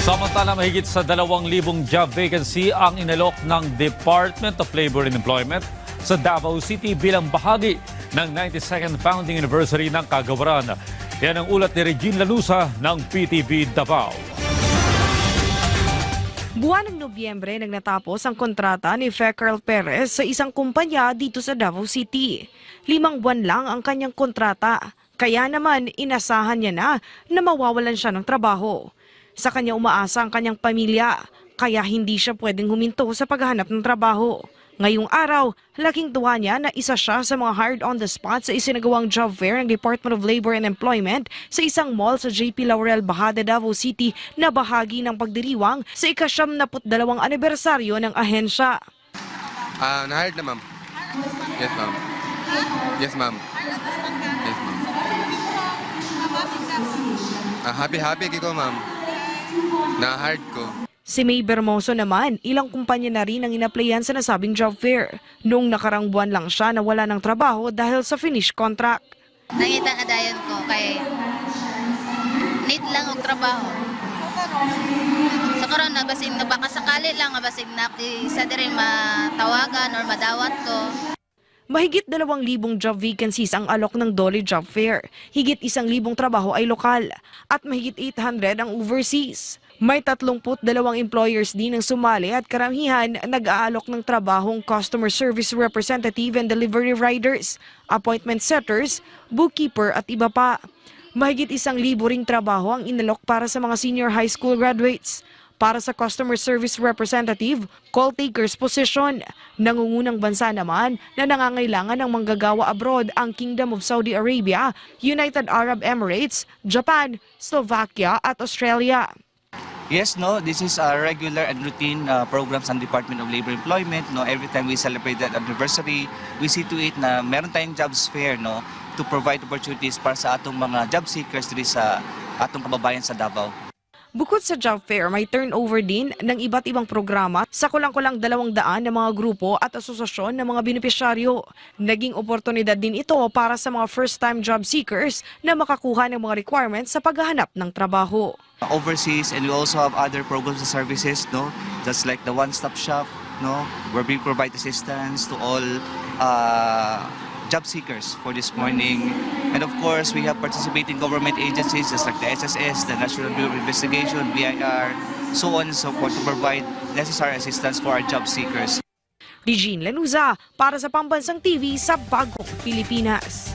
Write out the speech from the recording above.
Samantala, mahigit sa 2,000 job vacancy ang inalok ng Department of Labor and Employment sa Davao City bilang bahagi ng 92nd Founding Anniversary ng Kagawaran. Yan ang ulat ni Regine Lanusa ng PTV Davao. Buwan ng Nobyembre nang natapos ang kontrata ni Fecarl Perez sa isang kumpanya dito sa Davao City. 5 buwan lang ang kanyang kontrata, kaya naman inasahan niya na mawawalan siya ng trabaho. Sa kanya umaasa ang kanyang pamilya, kaya hindi siya pwedeng huminto sa paghahanap ng trabaho. Ngayong araw, laking tuwa niya na isa siya sa mga hired on the spot sa isinagawang job fair ng Department of Labor and Employment sa isang mall sa JP Laurel, Bahada, Davao City na bahagi ng pagdiriwang sa ika-72 anibersaryo ng ahensya. Na-hired na, ma'am. Yes, ma'am. Yes, ma'am. Yes, ma'am. Happy ko, ma'am. Na-hired ko. Si May Bermoso naman, ilang kumpanya na rin ang inaplayan sa nasabing job fair. Noong nakarang buwan lang siya na wala ng trabaho dahil sa finish contract. Nangita na dayon ko kay need lang og trabaho. Sa karon na basig na baka sakali lang basig na isa diri matawagan or madawat ko. Mahigit 2,000 job vacancies ang alok ng Dole Job Fair. Higit 1,000 trabaho ay lokal at mahigit 800 ang overseas. May 32 employers din ang sumali at karamihan nag-aalok ng trabahong customer service representative and delivery riders, appointment setters, bookkeeper at iba pa. Mahigit 1,000 ring trabaho ang inalok para sa mga senior high school graduates. Para sa customer service representative, call takers position. Nangungunang bansa naman na nangangailangan ng manggagawa abroad ang Kingdom of Saudi Arabia, United Arab Emirates, Japan, Slovakia at Australia. Yes, no, this is a regular and routine programs ng Department of Labor and Employment. No, every time we celebrate that anniversary, we see to it na meron tayong jobs fair, no, to provide opportunities para sa atong mga job seekers diri sa atong kababayan sa Davao. Bukod sa job fair, may turnover din ng iba't ibang programa sa kulang-kulang 200 na mga grupo at asosasyon ng mga benepisyaryo. Naging oportunidad din ito para sa mga first-time job seekers na makakuha ng mga requirements sa paghahanap ng trabaho. Overseas, and we also have other programs and services, no, just like the one-stop shop, no, where we provide assistance to all job seekers for this morning. And of course, we have participating government agencies just like the SSS, the National Bureau of Investigation, BIR, so on and so forth to provide necessary assistance for our job seekers. Regine Lanusa para sa Pambansang TV sa Bagong Pilipinas.